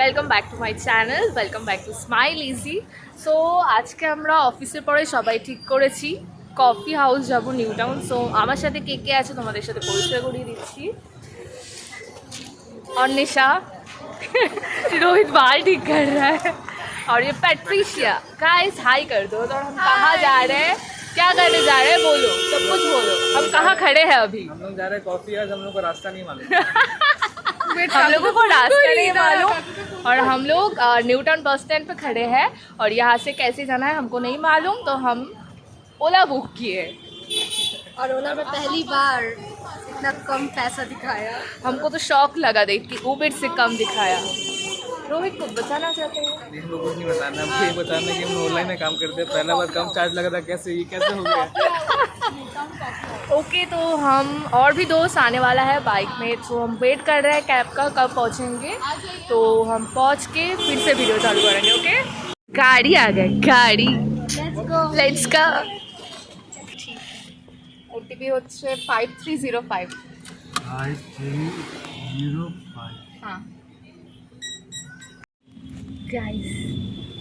Welcome back to my channel welcome back to smile easy. So आज के আমরা অফিসের পরে সবাই ঠিক করেছি কফি হাউস যাব নিউ টাউন। সো আমার সাথে কে কে আছে তোমাদের সাথে পরিচয় করিয়ে দিচ্ছি। और निशा रोहित बाल ठीक कर रहा है और ये पैट्रिशिया। गाइस हाई कर दो। तो हम कहाँ जा रहे हैं, क्या करने जा रहे हैं, बोलो सब कुछ बोलो। हम कहाँ खड़े हैं अभी? हम लोग जा रहे हैं कॉफी हाउस। हम लोग को रास्ता नहीं मालूम हम लोगों को रास्ता नहीं मालूम और हम लोग न्यू टाउन बस स्टैंड पे खड़े हैं और यहाँ से कैसे जाना है हमको नहीं मालूम। तो हम ओला बुक किए और ओला में पहली बार इतना कम पैसा दिखाया। हमको तो शौक लगा देख कि उबेर से कम दिखाया। रोहित को बताना चाहते हैं? हम लोग कुछ नहीं बताना, हमको ये बताना कि हम ऑनलाइन में काम करते हैं। पहला बार कम चार्ज लगा था, कैसे ये कैसे हो गया। ओके तो हम और भी दोस्त आने वाला है बाइक में। तो हम वेट कर रहे हैं कैब का कब पहुँचेंगे। तो हम पहुँच के फिर से वीडियो चालू करेंगे। ओके गाड़ी आ गई, गाड़ी लेट्स गो। ओटीपी হচ্ছে 5305। हाँ गाइस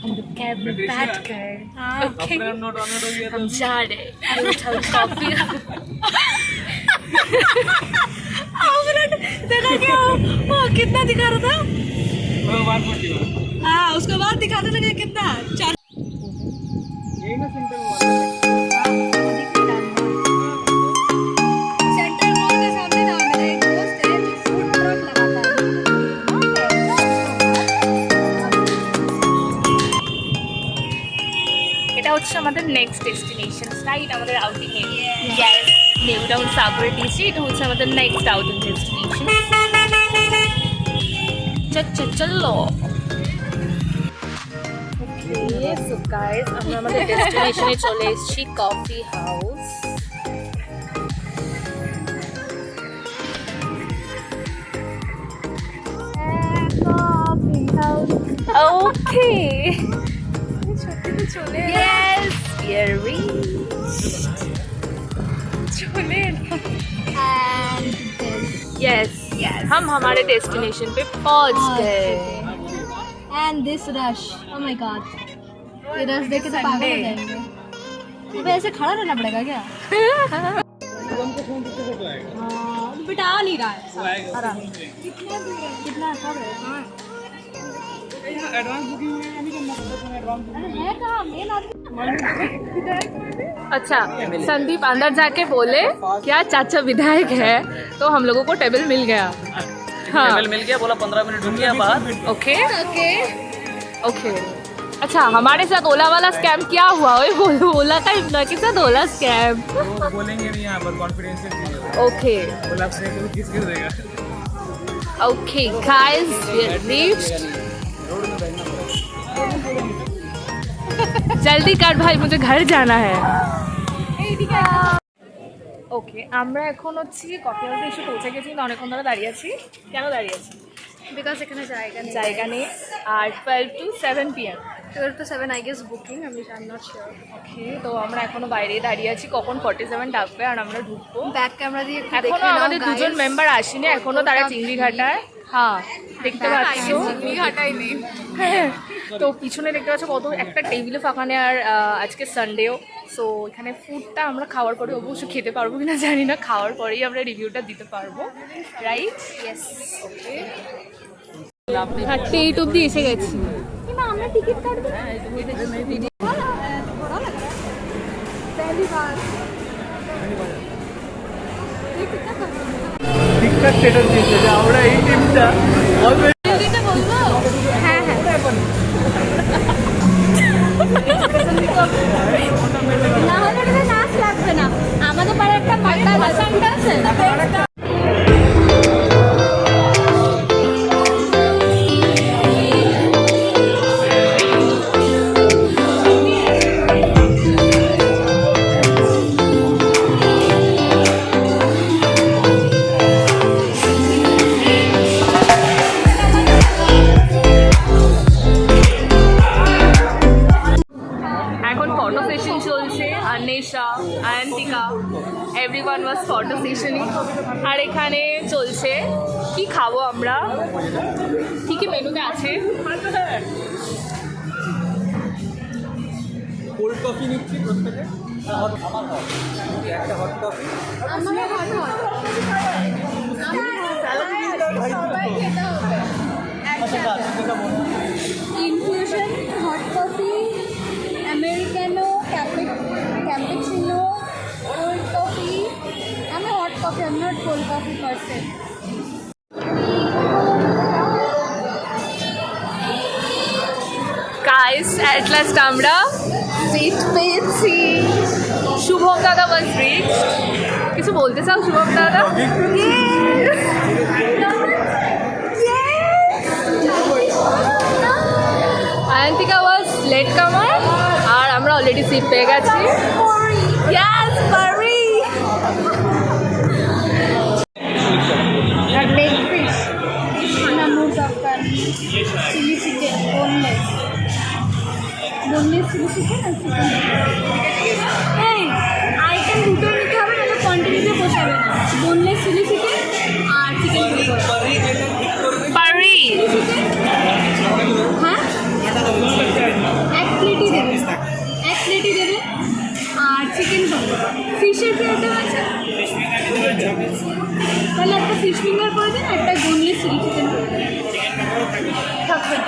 हम लोग कैब में बैठ कर हम जा रहे कॉफी। देखा क्या वो कितना दिखा रहा था? हाँ उसके बाद दिखाते लगे कितना चार। यही ना सिंपल আমাদের নেক্সট ডেস্টিনেশন রাইট, আমাদের outing area. Yes new town subway DC, এটা হচ্ছে আমাদের নেক্সট আউটিং ডেস্টিনেশন। চলো ওকে সো গাইস আমরা আমাদের ডেস্টিনেশনে চলে এসেছি coffee house. Coffee house okay चले। Yes, here we चले। And this. Yes, yes. हम हमारे डेस्टिनेशन पे पहुंच गए। And this rush. Oh my God. ये रश देख के तो पागल हो जाएंगे। अबे ऐसे खड़ा रहना पड़ेगा क्या? हाँ, बेटा आ नहीं रहा है। आराम। कितना कब है? हाँ। एडवांस बुकिंग में नहीं करना पड़ता है। एडवांस है कहाँ मेन आदमी? अच्छा संदीप अंदर जाके बोले क्या चाचा विधायक है, तो हम लोगों को टेबल मिल गया। हाँ टेबल मिल गया, बोला 15 मिनट रुकिए बाहर। Okay okay okay. अच्छा हमारे साथ ओला वाला स्कैम क्या हुआ? ओए बोलो ओला का इम्प्लॉय के साथ ओला स्कैम। वो बोलेंगे नहीं यहाँ पर, कॉन्फिडेंशियल चीज है। ओके बोला आपसे किस किस देगा। Okay guys we are reached. जल्दी कर भाई मुझे घर जाना है। ওকে আমরা এখন হচ্ছে কফি হাউসে এসে পৌঁছে গেছি, কিন্তু অনেকক্ষণ ধরে দাঁড়িয়ে আছি। কেন দাঁড়িয়ে আছি? बिकॉज এখানে জায়গা নেই। আর 12 to 7 PM 12 to 7 I guess booking. আমি নট শিওর। ওকে তো আমরা এখনো বাইরেই দাঁড়িয়ে আছি, কখন 47 ডাকবে আর আমরা ঢুকবো। ব্যাক ক্যামেরা দিয়ে একটু এখনো আমাদের দুজন মেম্বার আসেনি, এখনো তারা চিংড়ি ঘাটায়। হ্যাঁ দেখতে পাচ্ছ চিংড়ি ঘাটাই নেই। তো পিছনে দেখতে পাচ্ছ কত একটা টেবিলে ফাঁকা নেই। আর আজকে সানডেও। সো এখানে ফুডটা আমরা খাওয়ার পরে অবশ্য খেতে পারবো কিনা জানি না, খাওয়ার পরেই আমরা রিভিউটা দিতে পারবো রাইট। ইয়েস ওকে হাঁটতে এইট অব্দি এসে গেছি। আমরা টিকিট কাটবো ঠিকঠাক সেটা দিয়েছে যে আমরা এই টিমটা হ্যাঁ হ্যাঁ না হলে নাচ লাগবে না। আমাদের পাড়ে একটা পাল্টা আছে। এভরিওয়ান ওয়াজ ফটো সেশনিং। আর এখানে চলছে কি খাবো আমরা, কি কি মেনুতে আছে? কোল্ড কফি নিচ্ছি প্রত্যেকে, একটা hot coffee. Infusion, hot coffee, Americano, cappuccino, cold coffee. আমি হট কফি, আমি not cold coffee person. Guys at last আমরা সিট পেয়েছি। শুভম দাদা ওয়াজ রিচ। কিছু বলতে চাও শুভম দাদা? আয়ন্তিকা ওয়াজ লেট কামার আর আমরা অলরেডি সিট পেয়ে গেছি। Yes, Pari! লেগ ফিশ, নামুর তরকারি, chilli chicken, boneless chilli chicken আর চিকেন। এই আইটেম দুটো নিতে হবে, নাহলে কোয়ান্টিটিতে পোষাবে না। বোনলেস চিলি চিকেন আর চিকেন পারি হ্যাঁ, এক প্লেটই দেবে আর চিকেন হবে। ফিশের কি আইটেম আছে? তাহলে একটা ফিশ ফিঙ্গার করে দিন, একটা বোনলেস চিলি চিকেন করে দিন। থাকবে না।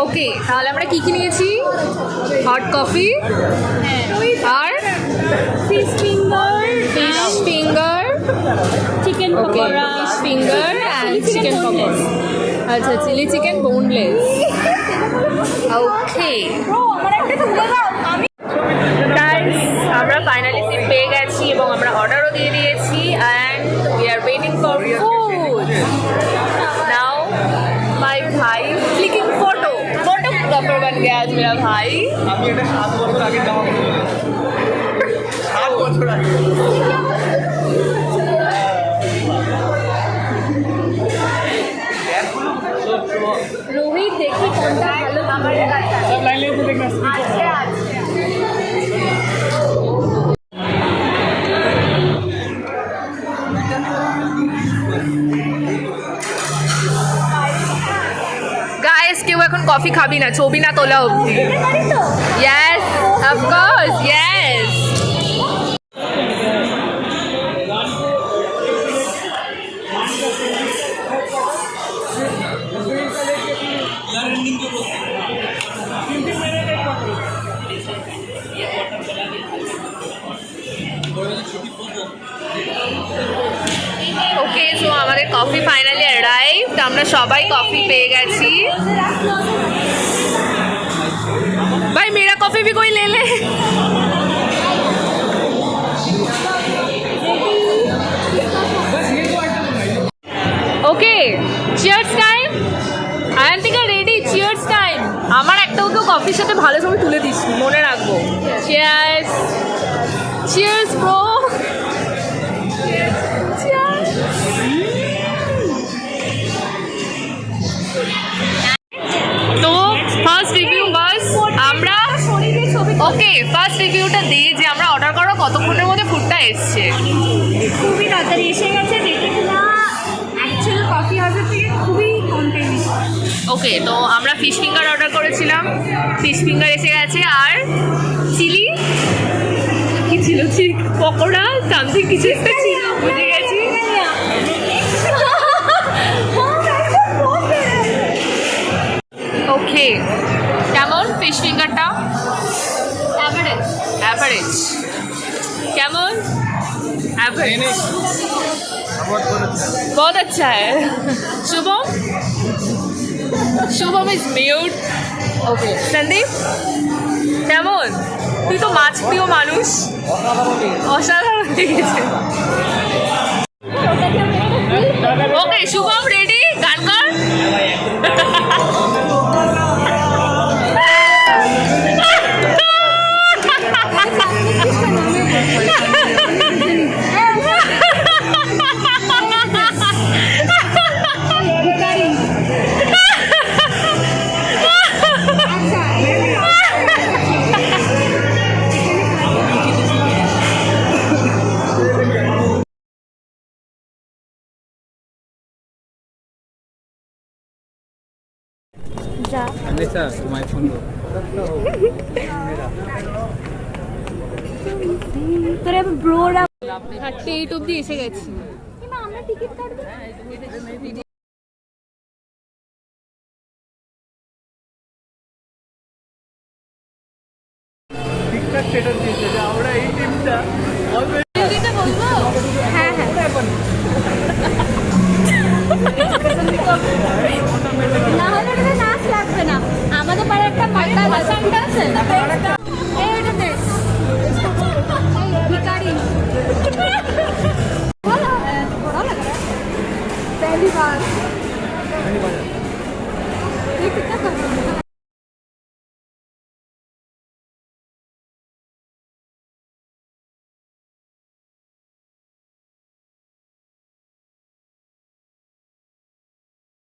ওকে, তাহলে আমরা কি কি নিয়েছি? হট কফি আর fish finger, chicken pakora, fish finger and chicken pakora. আচ্ছা, chilli chicken boneless. Okay guys, আমরা ফাইনালি সিট পেয়ে গেছি এবং আমরা অর্ডারও দিয়ে দিয়েছি and we are waiting for food. Now my भाई क्लिकिंग फोटोग्राफर बन गया आज मेरा भाई। আমি এটা 7 বছর আগে যাওয়া 7 বছর আগে। রোহিত দেখি কোনটা ভালো। আমার কাছে সব লাইন লেগে দেখনা আছে। গাইস, কেউ এখন কফি খাবি না, ছবি না তোলা অবধি। Yes, of course, yes. Okay, so আমাদের কফি ফাইনালি অ্যারাইভড। আমরা সবাই কফি পেয়ে গেছি। ভাই মেরা কফি भी कोई ले ले। Okay, cheers time. Ayantika ready? Cheers time. আমার একটাও কেউ কফির সাথে ভালো ছবি তুলে দিস, মনে রাখবো। Cheers, cheers bro. তো ফার্স্ট রিভিউ বাস আমরা ওকে ফার্স্ট রিভিউটা দিই যে আমরা অর্ডার করার কতক্ষণের মধ্যে ফুডটা এসছে। খুবই তাড়াতাড়ি এসে গেছে, দেখে না অ্যাকচুয়াল কফি হাউসের থেকে খুবই কম টাইম। ওকে, তো আমরা ফিশ ফিঙ্গার অর্ডার করেছিলাম, ফিশ ফিঙ্গার এসে গেছে আর চিলি কি ছিল, চিক পকোড়া সামথিং কিছু একটা ছিল, বুঝে গেছি। ওকে, কেমন ফিশ ফিঙ্গারটা? অ্যাভারেজ। एवरेज কেমন? एवरेज बहुत अच्छा है। Shubham, Shubham is mute. Okay, Sandeep কেমন? তুই তো মাছ প্রিয় মানুষ, অসাধারণ লেগেছে। ওকে শুভম রেডি, গান কর। ऐसा तुम्हारे फोन को তোরা ব্রোরা 38 অব্দি এসে গেছি। আমরা টিকিট কাটবো ঠিকঠাক স্টেটাস দিয়েছে যে আমরা এই টিমটা দিতে বলবো? হ্যাঁ হ্যাঁ না হলে ওটাতে নাচ লাগবে না আমাদের পাড়ায় একটা মাতাল আছে